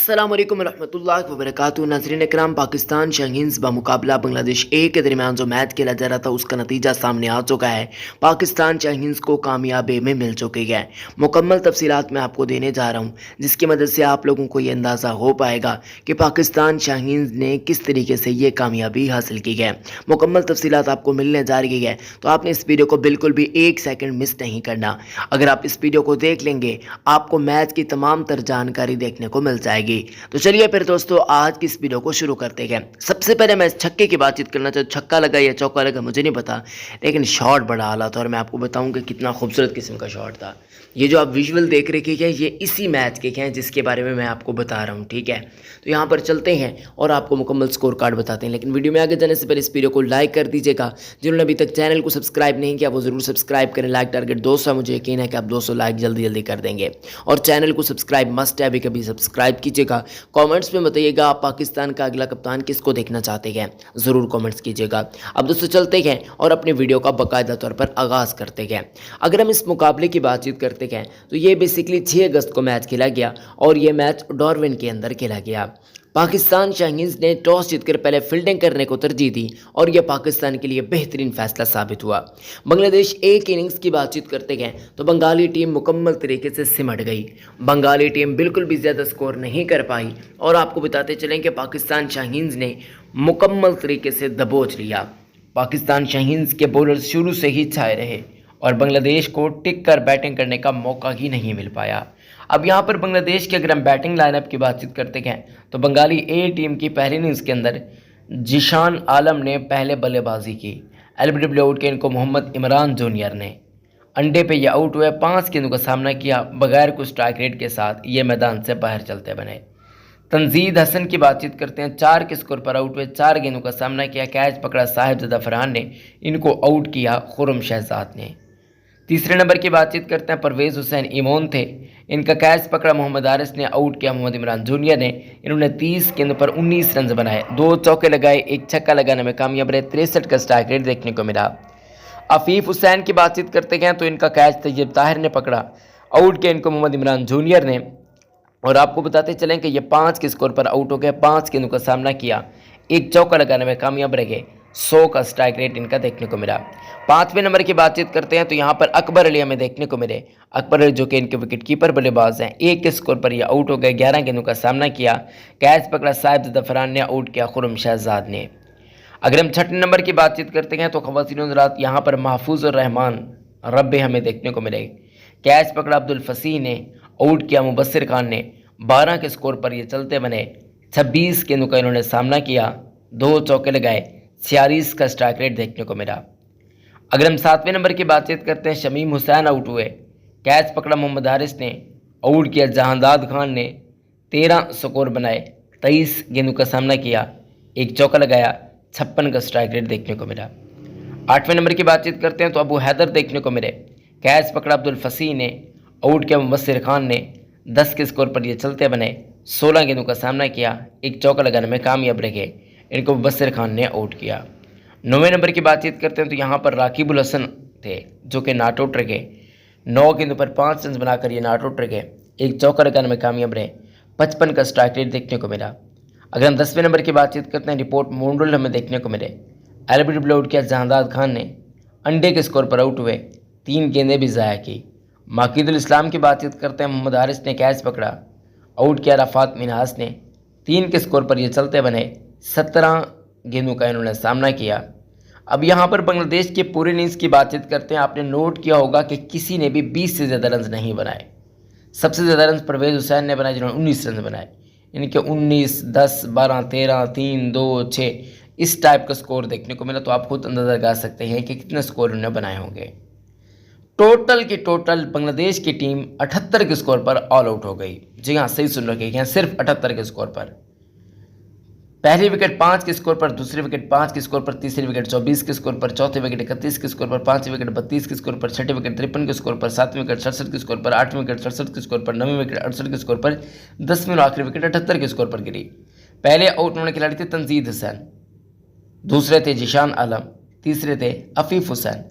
अस्सलाम वालेकुम रहमतुल्लाहि व बरकातुहू। नाज़रीन इकराम, पाकिस्तान शाहीन्स बमुकाबला बांग्लादेश ए के दरमियान जो मैच खेला जा रहा था उसका नतीजा सामने आ चुका है। पाकिस्तान शाहीन्स को कामयाबी में मिल चुकी है। मुकम्मल तफसीलात मैं आपको देने जा रहा हूँ, जिसकी मदद से आप लोगों को ये अंदाज़ा हो पाएगा कि पाकिस्तान शाहीन्स ने किस तरीके से ये कामयाबी हासिल की है। मुकम्मल तफसीलात आपको मिलने जा रही है, तो आपने इस वीडियो को बिल्कुल भी एक सेकेंड मिस नहीं करना। अगर आप इस वीडियो को देख लेंगे, आपको मैच की तमाम तर जानकारी देखने को मिल जाएगी। तो चलिए फिर दोस्तों, आज की इस वीडियो को शुरू करते हैं। सबसे पहले मैं इस छक्के की बातचीत करना चाहूँ। छक्का लगा या चौका लगा मुझे नहीं पता, लेकिन शॉट बड़ा आला था और मैं आपको बताऊं कि कितना खूबसूरत किस्म का शॉट था। ये जो आप विजुअल देख रहे हैं, ये इसी मैच के हैं जिसके बारे में मैं आपको बता रहा हूँ, ठीक है। तो यहाँ पर चलते हैं और आपको मुकम्मल स्कोर कार्ड बताते हैं, लेकिन वीडियो में आगे जाने से पहले इस वीडियो को लाइक कर दीजिएगा। जिन्होंने अभी तक चैनल को सब्सक्राइब नहीं किया वो ज़रूर सब्सक्राइब करें। लाइक टारगेट 200, मुझे यकीन है कि आप 200 लाइक जल्दी जल्दी कर देंगे। और चैनल को सब्सक्राइब मस्ट है, अभी कभी सब्सक्राइब कीजिएगा। कमेंट्स में बताइएगा आप पाकिस्तान का अगला कप्तान किसको देखना चाहते हैं, ज़रूर कमेंट्स कीजिएगा। अब दोस्तों चलते हैं और अपने वीडियो का बाकायदा तौर पर आगाज़ करते हैं। अगर हम इस मुकाबले की बातचीत करते हैं तो ये बेसिकली 6 अगस्त को मैच खेला गया और ये मैच डार्विन के अंदर खेला गया। पाकिस्तान शाहीन्स ने टॉस जीतकर पहले फील्डिंग करने को तरजीह दी और यह पाकिस्तान के लिए बेहतरीन फैसला साबित हुआ। बांग्लादेश एक इनिंग्स की बातचीत करते हैं तो बंगाली टीम मुकम्मल तरीके से सिमट गई। बंगाली टीम बिल्कुल भी ज़्यादा स्कोर नहीं कर पाई और आपको बताते चलें कि पाकिस्तान शाहीन्स ने मुकम्मल तरीके से दबोच लिया। पाकिस्तान शाहीन्स के बॉलर शुरू से ही छाए रहे और बांग्लादेश को टिक कर बैटिंग करने का मौका ही नहीं मिल पाया। अब यहाँ पर बांग्लादेश की अगर हम बैटिंग लाइनअप की बातचीत करते हैं तो बंगाली ए टीम की पहली इनिंग्स के अंदर जिशान आलम ने पहले बल्लेबाजी की। एलबीडब्ल्यू आउट के इनको मोहम्मद इमरान जूनियर ने अंडे पे ये आउट हुए। 5 गेंदों का सामना किया बगैर कुछ स्ट्राइक रेट के साथ, ये मैदान से बाहर चलते बने। तंजीद हसन की बातचीत करते हैं। 4 के स्कोर पर आउट हुए, 4 गेंदों का सामना किया। कैच पकड़ा साहिबजादा फरहान ने, इनको आउट किया खुर्रम शहजाद ने। तीसरे नंबर की बातचीत करते हैं। परवेज़ हुसैन इमोन थे, इनका कैच पकड़ा मोहम्मद आरिस ने, आउट किया मोहम्मद इमरान जूनियर ने। इन्होंने 30 गेंदों पर 19 रन बनाए, 2 चौके लगाए, 1 छक्का लगाने में कामयाब रहे। 63 का स्ट्राइक रेट देखने को मिला। अफीफ हुसैन की बातचीत करते हैं तो इनका कैच तैयब ताहिर ने पकड़ा, आउट किया इनको मोहम्मद इमरान जूनियर ने। और आपको बताते चलें कि ये 5 के स्कोर पर आउट हो गए। 5 गेंदों का सामना किया, 1 चौका लगाने में कामयाब रहे। 100 का स्ट्राइक रेट इनका देखने को मिला। 5वें नंबर की बातचीत करते हैं तो यहाँ पर अकबर अली हमें देखने को मिले। अकबर अली जो कि इनके विकेट कीपर बल्लेबाज हैं, 1 के स्कोर पर ये आउट हो गए। 11 गेंदों का सामना किया, कैच पकड़ा साहिबजादा फरहान ने, आउट किया खुर्रम शहजाद ने। अगर हम 6वें नंबर की बातचीत करते हैं तो ख़वातीन हज़रात यहाँ पर महफूजुर रहमान रब्बे हमें देखने को मिले। कैच पकड़ा अब्दुल फसीह ने, आउट किया मुबस्सिर खान ने। 12 के स्कोर पर ये चलते बने। 26 गेंदों का इन्होंने सामना किया, 2 चौके लगाए, 46 का स्ट्राइक रेट देखने को मिला। अगर हम 7वें नंबर की बातचीत करते हैं, शमीम हुसैन आउट हुए। कैच पकड़ा मोहम्मद हारिस ने, आउट किया जहांदाद खान ने। 13 स्कोर बनाए, 23 गेंदों का सामना किया, 1 चौका लगाया, 56 का स्ट्राइक रेट देखने को मिला। 8वें नंबर की बातचीत करते हैं तो अबू हैदर देखने को मिले। कैच पकड़ा अब्दुल फसीह ने, आउट किया मुबस्सिर खान ने। 10 के स्कोर पर ये चलते बने। 16 गेंदों का सामना किया, 1 चौका लगाने में कामयाब रहे, इनको मुबस्सिर खान ने आउट किया। 9वें नंबर की बातचीत करते हैं तो यहाँ पर राकिबुल हसन थे जो कि नॉट आउट रहे। 9 गेंदों पर 5 रन बनाकर ये नॉट आउट रहे, 1 चौका लगाने में कामयाब रहे। 55 का स्ट्राइक रेट देखने को मिला। अगर हम 10वें नंबर की बातचीत करते हैं, रिपोर्ट मोंडल हमें देखने को मिले। एलबीडब्ल्यू आउट किया जहांदाद खान ने, अंडे के स्कोर पर आउट हुए, 3 गेंदें भी ज़ाया की। माकिदुल इस्लाम की बातचीत करते हैं। मोहम्मद हारिस ने कैच पकड़ा, आउट किया रफ़ात मिनहास ने। 3 के स्कोर पर ये चलते बने। 17 गेंदों का इन्होंने सामना किया। अब यहाँ पर बांग्लादेश के पूरे इनिंग्स की बातचीत करते हैं। आपने नोट किया होगा कि किसी ने भी 20 से ज़्यादा रन नहीं बनाए। सबसे ज़्यादा रन परवेज़ हुसैन ने बनाए जिन्होंने 19 रन बनाए। इनके 19, 10, 12, 13, 3, 2, 6 इस टाइप का स्कोर देखने को मिला। तो आप खुद अंदाज़ा लगा सकते हैं कि कितने स्कोर उन्होंने बनाए होंगे। टोटल की टोटल बांग्लादेश की टीम 78 के स्कोर पर ऑल आउट हो गई। जी हाँ, सही सुन रखे हैं, सिर्फ 78 के स्कोर पर। पहली विकेट 5 के स्कोर पर, दूसरी विकेट 5 के स्कोर पर, तीसरी विकेट 24 के स्कोर पर, चौथी विकेट 31 के स्कोर पर, पांचवी विकेट 32 के स्कोर पर, छठी विकेट 53 के स्कोर पर, सातवीं विकेट 67 के स्कोर पर, आठवीं विकेट 67 के स्कोर पर, नवीं विकेट 68 के स्कोर पर, 10वीं और आखिरी विकेट 78 के स्कोर पर गिरी। पहले आउट उन्होंने खिलाड़ी थे तंजीद हसन, दूसरे थे जिशान आलम, तीसरे थे अफीफ हुसैन,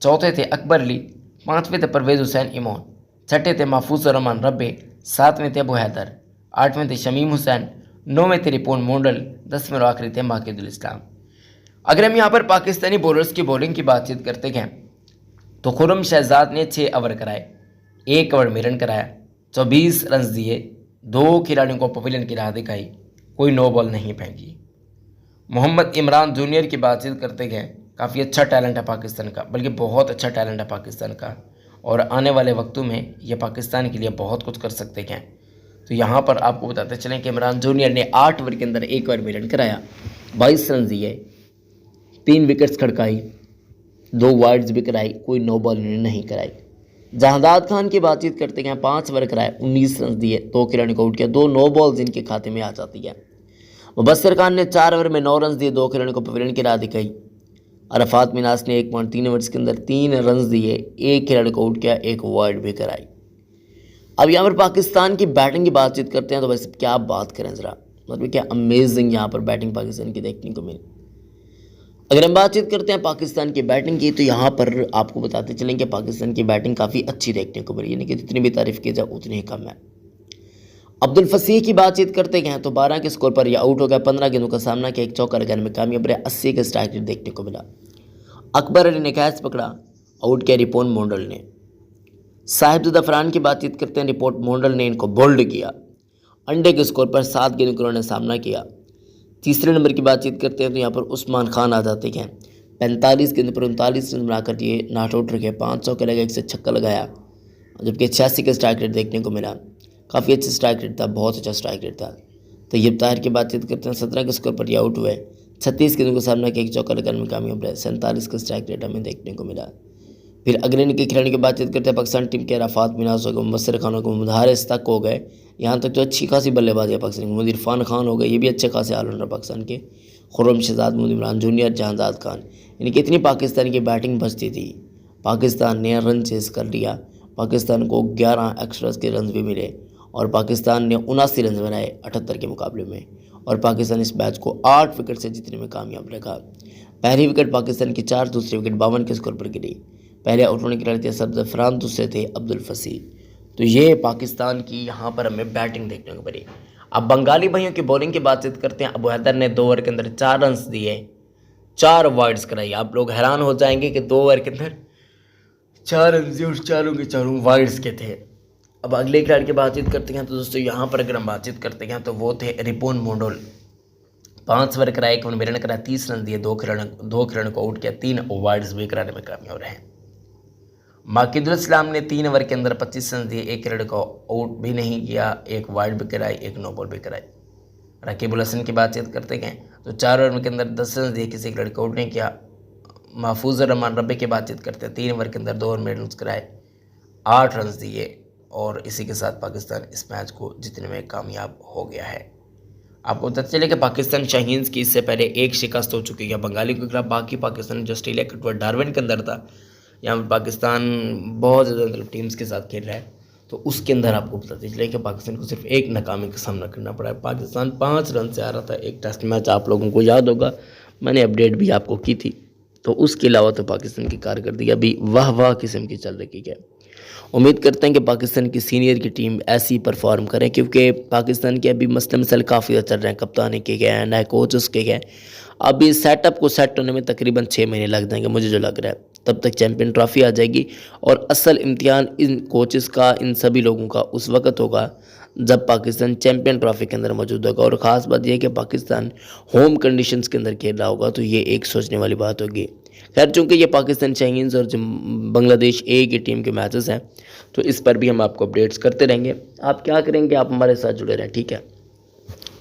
चौथे थे अकबर अली, पांचवें थे परवेज़ हुसैन इमोन, छठे थे महफूजुर रहमान रब्बे, सातवें थे अबू हैदर, 8वें थे शमीम हुसैन, 9वें थे रिपोन मोंडल, 10वें और आखिरी थे माकिदुल इस्लाम। अगर हम यहाँ पर पाकिस्तानी बॉलर्स की बॉलिंग की बातचीत करते हैं तो खुर्रम शहजाद ने 6 ओवर कराए, 1 ओवर में रन कराया, 24 रन दिए, 2 खिलाड़ियों को पवेलियन की राह दिखाई, कोई नो बॉल नहीं फेंकी। मोहम्मद इमरान जूनियर की बातचीत करते हैं, काफ़ी अच्छा टैलेंट है पाकिस्तान का, बल्कि बहुत अच्छा टैलेंट है पाकिस्तान का, और आने वाले वक्तों में ये पाकिस्तान के लिए बहुत कुछ कर सकते हैं। तो यहाँ पर आपको बताते चलें कि इमरान जूनियर ने 8 ओवर के अंदर 1 ओवर में रन कराया, 22 रन दिए, 3 विकेट्स खड़काई, 2 वाइड्स भी कराई, कोई नो बॉल नहीं कराई। जहादाद खान की बातचीत करते हैं, 5 ओवर कराए, 19 रन दिए, 2 खिलाड़ियों को आउट किया, 2 नो बॉल्स इनके खाते में आ जाती है। मुबस्सिर खान ने 4 ओवर में 9 रन दिए, 2 खिलाड़ियों को पवेलियन की राह दिखाई। अरफात मिनास ने 1.3 ओवर्स के अंदर 3 रन दिए, 1 खिलाड़ी को आउट किया, 1 वाइड भी कराई। अब यहाँ पर पाकिस्तान की बैटिंग की बातचीत करते हैं तो वैसे क्या बात करें ज़रा, मतलब क्या अमेजिंग यहाँ पर बैटिंग पाकिस्तान की देखने को मिली। अगर हम बातचीत करते हैं पाकिस्तान की बैटिंग की तो यहाँ पर आपको बताते चलें कि पाकिस्तान की बैटिंग काफ़ी अच्छी देखने को मिली, यानी कि जितनी भी तारीफ की जाए उतनी ही कम है। अब्दुल फसीह की बातचीत करते हैं तो 12 के स्कोर पर यह आउट हो गया, 15 गेंदों का सामना किया, 1 चौका लगाने में कामयाब रहे, 80 का स्ट्राइक रेट देखने को मिला। अकबर अली ने कैच पकड़ा, आउट किया रिपोन मोंडल ने। साहिब अफरान की बातचीत करते हैं, रिपोर्ट मोंडल ने इनको बोल्ड किया, अंडे के स्कोर पर 7 गेंदों के उन्होंने सामना किया। तीसरे नंबर की बातचीत करते हैं तो यहाँ पर उस्मान खान आ जाते हैं, 45 गेंदों पर 39 रन बनाकर ये नॉट आउट रखे, 5 चौके लगे, 1 से छक्का लगाया, जबकि 86 का स्ट्राइक रेट देखने को मिला। काफ़ी अच्छा स्ट्राइक रेट था, बहुत अच्छा स्ट्राइक रेट था। तैयब ताहिर की बातचीत करते हैं, 17 के स्कोर पर ये आउट हुए, 36 गेंदों का सामना किया, 1 चौका लगाने में कामयाब रहे, 47 का स्ट्राइक रेट हमें देखने को मिला। फिर अगले के खिलाड़ी की बातचीत करते हैं, पाकिस्तान टीम के अरफात मिनास हो गए, मुबस्सिर खान हो गए, मुहारिस तक हो गए, यहाँ तक तो अच्छी खासी बल्लेबाजी है पाकिस्तान की। मोहम्मद इरफान खान हो गए, ये भी अच्छे खासे ऑलराउंडर पाकिस्तान के, खुर्रम शहजाद, मोहम्मद इमरान जूनियर, जहादाद खान, यानी कि इतनी पाकिस्तान की बैटिंग बचती थी, पाकिस्तान ने रन चेस कर लिया। पाकिस्तान को 11 एक्स्ट्रास के रन भी मिले और पाकिस्तान ने 79 रन बनाए 78 के मुकाबले में, और पाकिस्तान इस मैच को 8 विकेट से जीतने में कामयाब रहा। पहली विकेट पाकिस्तान की 4, दूसरी विकेट 52 के स्कोर पर गिरी। पहले आउट होने के खिलाड़ी थे सरद अफरान, दूसरे थे अब्दुल फसीह। तो ये पाकिस्तान की यहाँ पर हमें बैटिंग देखने को मिली। अब बंगाली भाइयों की बॉलिंग की बातचीत करते हैं। अबू हैदर ने 2 ओवर के अंदर 4 रन दिए, 4 वाइड्स कराई। आप लोग हैरान हो जाएंगे कि 2 ओवर के अंदर 4 रन दिए और चारों के चारों वाइड्स के थे। अब अगले खिलाड़ी की बातचीत करते हैं तो दोस्तों यहाँ पर अगर हम बातचीत करते हैं तो वो थे रिपोन मोंडल। 5 ओवर कराए, 1 रन कराया, 30 रन दिए, 2 खिलाड़ियों को आउट किया, 3 वाइड्स भी कराने में कामयाब रहे। माकिदुल इस्लाम ने 3 ओवर के अंदर 25 रन दिए, 1 खिलाड़ी को आउट भी नहीं किया, 1 वाइड भी कराई, 1 नो बॉल भी कराई। रकीबुल हसन की बातचीत करते हैं तो 4 ओवर के अंदर 10 रन दिए, किसी खिलाड़ी को आउट नहीं किया। महफूज रहमान रब्बी की बातचीत करते हैं, 3 ओवर के अंदर 2 ओवर में रन कराए, 8 रन दिए, और इसी के साथ पाकिस्तान इस मैच को जीतने में कामयाब हो गया है। आपको पता चले कि पाकिस्तान शाहीन्स की इससे पहले 1 शिकस्त हो चुकी है बंगाली के खिलाफ। बाकी पाकिस्तान जो ऑस्ट्रेलिया का टूर डार्विन के अंदर था, यहाँ पर पाकिस्तान बहुत ज़्यादा मतलब टीम्स के साथ खेल रहा है, तो उसके अंदर आपको पता चले कि पाकिस्तान को सिर्फ 1 नाकामी का सामना करना पड़ा है। पाकिस्तान 5 रन से आ रहा था एक टेस्ट मैच, आप लोगों को याद होगा, मैंने अपडेट भी आपको की थी। तो उसके अलावा तो पाकिस्तान की कारकर्दगी अभी वाह वाह किस्म की चल रही है। उम्मीद करते हैं कि पाकिस्तान की सीनियर की टीम ऐसी परफॉर्म करें, क्योंकि पाकिस्तान के अभी मसले मसाइल काफ़ी ज़्यादा चल रहे हैं। कप्तानी के गए हैं, नए कोच उसके गए, अभी सेटअप को सेट होने में तकरीबन 6 महीने लग जाएंगे मुझे जो लग रहा है। तब तक चैम्पियन ट्रॉफी आ जाएगी, और असल इम्तिहान इन कोचेस का, इन सभी लोगों का उस वक्त होगा जब पाकिस्तान चैम्पियन ट्रॉफी के अंदर मौजूद होगा। और ख़ास बात यह है कि पाकिस्तान होम कंडीशंस के अंदर खेल रहा होगा, तो ये एक सोचने वाली बात होगी। खैर, चूँकि ये पाकिस्तान शाहीन्स और बांग्लादेश ए की टीम के मैचेस हैं, तो इस पर भी हम आपको अपडेट्स करते रहेंगे। आप क्या करेंगे, आप हमारे साथ जुड़े रहें, ठीक है।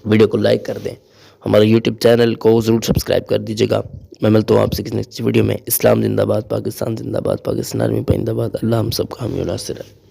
वीडियो को लाइक कर दें, हमारे यूट्यूब चैनल को ज़रूर सब्सक्राइब कर दीजिएगा। मैं मिलता हूँ आपसे किसी नेक्स्ट वीडियो में। इस्लाम जिंदाबाद, पाकिस्तान जिंदाबाद, पाकिस्तान आर्मी जिंदाबाद। अल्लाह हम सब का हामी और नासिर है।